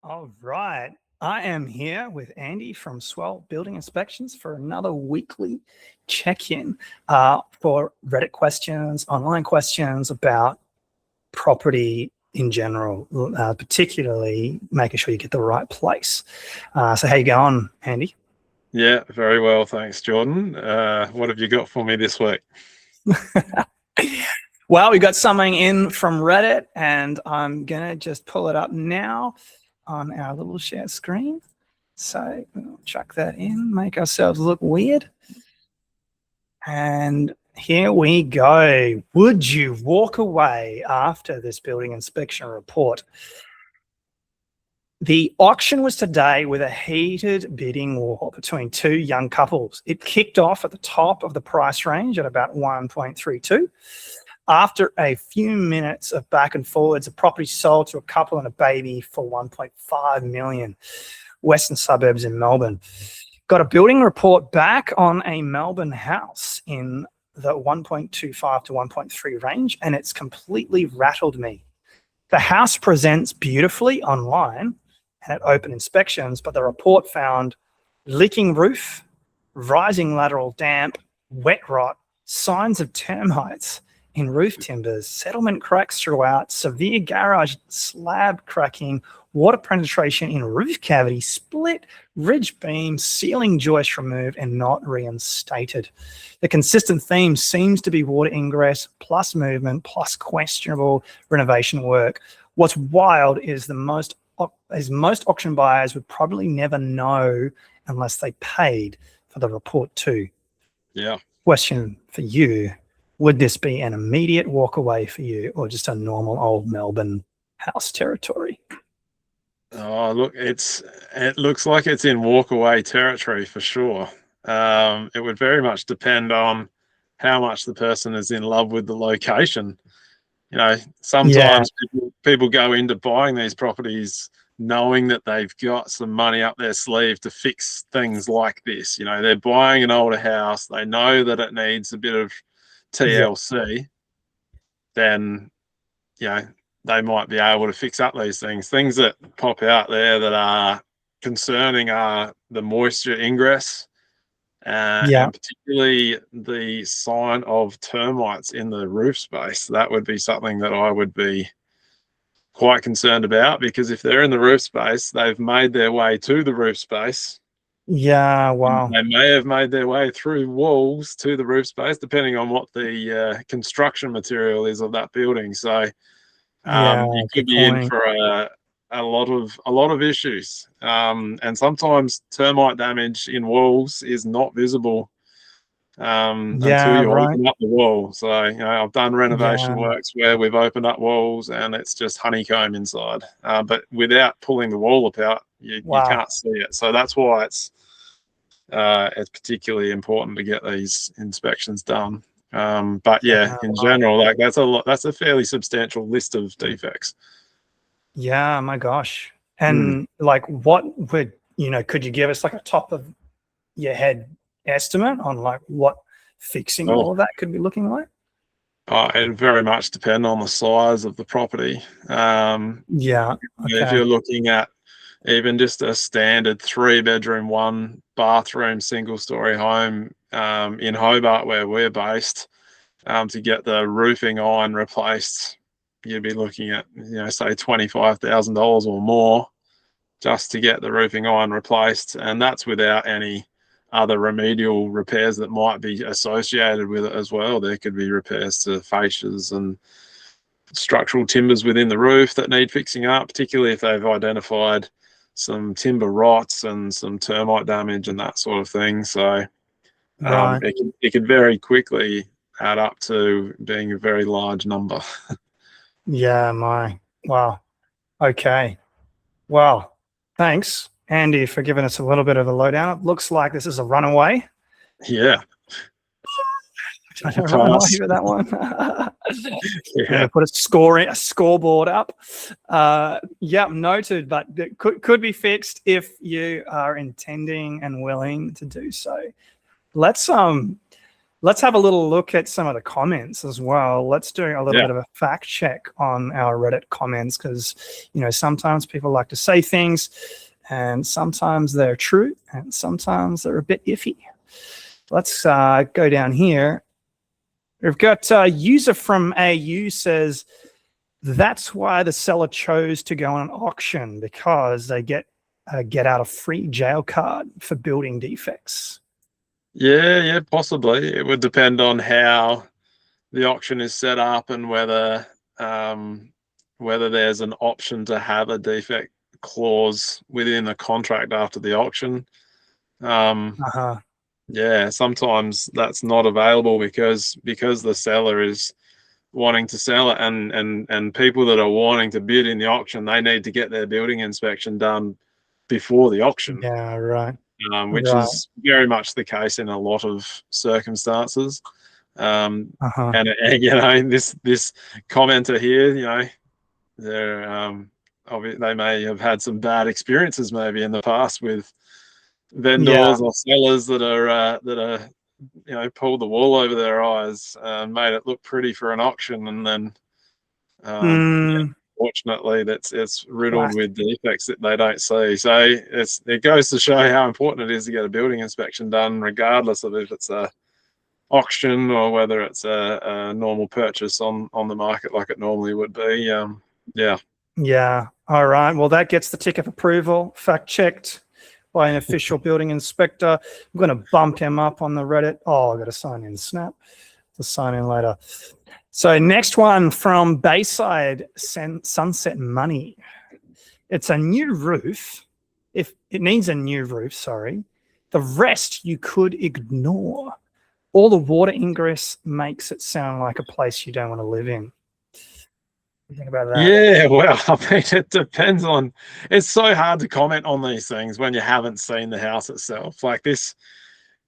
All right. I am here with Andy from Swell Building Inspections for another weekly check-in for Reddit questions, online questions about property in general, particularly making sure you get the right place. So how you going, Andy? Yeah, very well. Thanks, Jordan. What have you got for me this week? Well, we got something in from Reddit, and I'm going to just pull it up now on our little share screen. So we'll chuck that in, make ourselves look weird. And here we go. Would you walk away after this building inspection report? The auction was today with a heated bidding war between two young couples. It kicked off at the top of the price range at about 1.32. After a few minutes of back and forwards, the property sold to a couple and a baby for $1.5 million, western suburbs in Melbourne. Got a building report back on a Melbourne house in the 1.25 to 1.3 range, and it's completely rattled me. The house presents beautifully online and at open inspections, but the report found leaking roof, rising lateral damp, wet rot, signs of termites in roof timbers, settlement cracks throughout, severe garage slab cracking, water penetration in roof cavity, split ridge beam, ceiling joist removed and not reinstated. The consistent theme seems to be water ingress plus movement plus questionable renovation work. What's wild is most auction buyers would probably never know unless they paid for the report too. Yeah. Question for you. Would this be an immediate walk away for you or just a normal old Melbourne house territory? Oh, look, it looks like it's in walk away territory for sure. It would very much depend on how much the person is in love with the location. You know, sometimes people go into buying these properties knowing that they've got some money up their sleeve to fix things like this. You know, they're buying an older house. They know that it needs a bit of TLC, then, you know, they might be able to fix up these things. Things that pop out there that are concerning are the moisture ingress, and particularly the sign of termites in the roof space. That would be something that I would be quite concerned about, because if they're in the roof space, they've made their way to the roof space. Yeah, wow. They may have made their way through walls to the roof space, depending on what the construction material is of that building. So you could be in for a lot of issues. And sometimes termite damage in walls is not visible until you open up the wall. So, you know, I've done renovation works where we've opened up walls and it's just honeycomb inside. But without pulling the wall apart, you can't see it. So that's why it's particularly important to get these inspections done. But yeah, in general, like that's a fairly substantial list of defects. Yeah, my gosh. And like, what would, could you give us like a top of your head estimate on like what fixing all of that could be looking like? It very much depend on the size of the property. If you're looking at even just a standard 3-bedroom, 1-bathroom, single-story home in Hobart, where we're based, to get the roofing iron replaced, you'd be looking at, say $25,000 or more just to get the roofing iron replaced, and that's without any other remedial repairs that might be associated with it as well. There could be repairs to fascias and structural timbers within the roof that need fixing up, particularly if they've identified some timber rots and some termite damage and that sort of thing. So it could very quickly add up to being a very large number. Wow. Okay. Well, thanks, Andy, for giving us a little bit of a lowdown. It looks like this is a runaway. Yeah. Runaway with that one. Put a scoreboard up. Noted, but it could be fixed if you are intending and willing to do so. Let's Let's have a little look at some of the comments as well. Let's do a little Yeah. bit of a fact check on our Reddit comments because, sometimes people like to say things and sometimes they're true and sometimes they're a bit iffy. Let's go down here. We've got user from AU says, that's why the seller chose to go on an auction because they get out of free jail card for building defects. Yeah, possibly. It would depend on how the auction is set up and whether there's an option to have a defect clause within the contract after the auction. Yeah, sometimes that's not available because the seller is wanting to sell it, and people that are wanting to bid in the auction, they need to get their building inspection done before the auction. Yeah, right. Which is very much the case in a lot of circumstances. And this commenter here, they may have had some bad experiences maybe in the past with vendors or sellers that are pulled the wool over their eyes and made it look pretty for an auction, and then fortunately it's riddled with defects that they don't see. So it goes to show how important it is to get a building inspection done, regardless of if it's a auction or whether it's a normal purchase on the market like it normally would be. Yeah. All right. Well, that gets the tick of approval, fact checked by an official building inspector. I'm going to bump him up on the Reddit. Oh, I got to sign in Snap. To sign in later. So next one from Bayside Sunset Money. It's a new roof. If it needs a new roof, sorry. The rest you could ignore. All the water ingress makes it sound like a place you don't want to live in. What do you think about that? Yeah, well, I mean, it depends on. It's so hard to comment on these things when you haven't seen the house itself. Like this,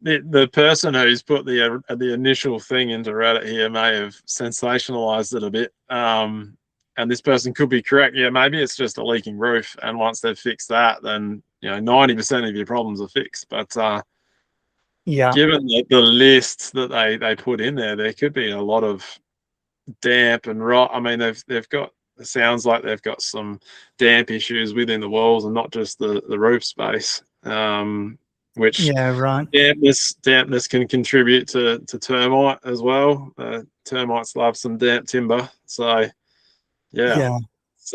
the person who's put the initial thing into Reddit here may have sensationalized it a bit. And this person could be correct. Yeah, maybe it's just a leaking roof, and once they've fixed that, then 90% of your problems are fixed. But given the list that they put in there could be a lot of damp and rot. I mean, they've got. It sounds like they've got some damp issues within the walls and not just the roof space. Which dampness can contribute to termite as well. Termites love some damp timber, so it's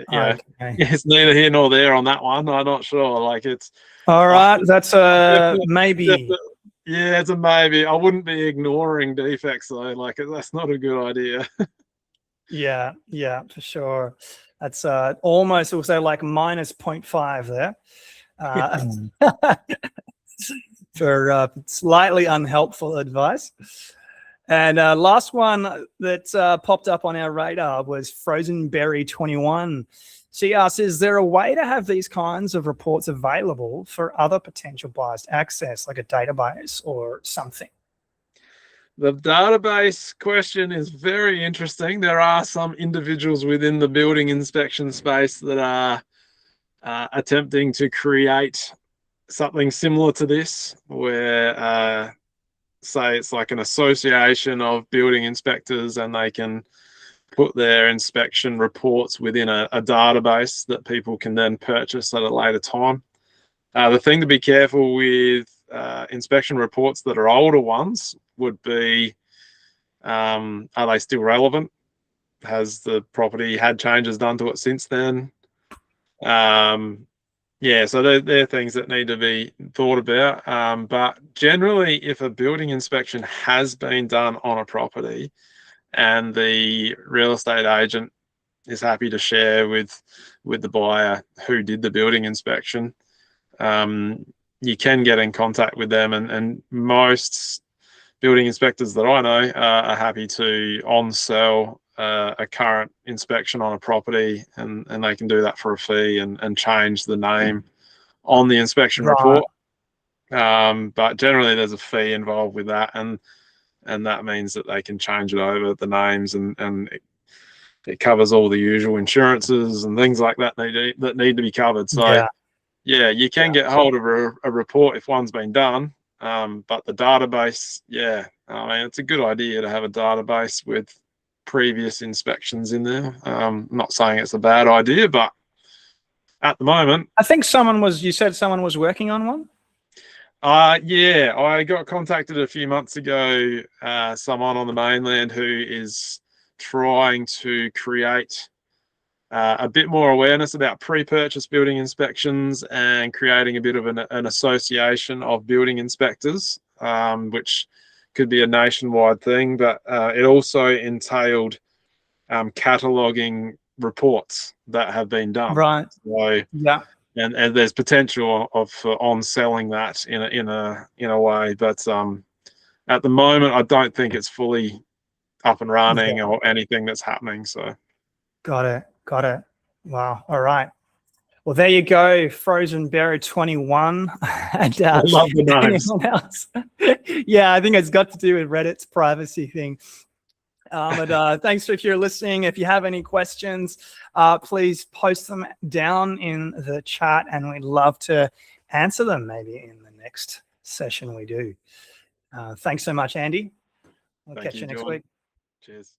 it's neither here nor there on that one. I'm not sure. Like it's all right. That's a maybe. Yeah, it's a maybe. I wouldn't be ignoring defects though. Like that's not a good idea. Yeah, for sure. That's almost also like minus 0.5 there. For slightly unhelpful advice. And last one that popped up on our radar was Frozen Berry 21. She asks, is there a way to have these kinds of reports available for other potential buyers to access, like a database or something? The database question is very interesting. There are some individuals within the building inspection space that are attempting to create something similar to this, where say it's like an association of building inspectors, and they can put their inspection reports within a database that people can then purchase at a later time. The thing to be careful with inspection reports that are older ones would be, are they still relevant? Has the property had changes done to it since then? So they're things that need to be thought about. But generally, if a building inspection has been done on a property and the real estate agent is happy to share with the buyer who did the building inspection, you can get in contact with them, and most building inspectors that I know are happy to on-sell a current inspection on a property, and they can do that for a fee and change the name on the inspection report. But generally there's a fee involved with that, and that means that they can change it over the names, and it covers all the usual insurances and things like that that need to be covered. So you can get hold of a report if one's been done, But the database, yeah, I mean, it's a good idea to have a database with previous inspections in there. Not saying it's a bad idea, but at the moment, I think you said someone was working on one? yeah, I got contacted a few months ago, someone on the mainland who is trying to create a bit more awareness about pre-purchase building inspections and creating a bit of an association of building inspectors, which could be a nationwide thing, but it also entailed cataloging reports that have been done. Right. So, Yeah. and there's potential of on selling that in a way, but at the moment I don't think it's fully up and running or anything that's happening. So got it. Wow. All right. Well, there you go, Frozen Bear 21. And I love the names. anyone else? Yeah, I think it's got to do with Reddit's privacy thing. But thanks if you're listening. If you have any questions, please post them down in the chat, and we'd love to answer them maybe in the next session we do. Thanks so much, Andy. We'll catch you next week. Cheers.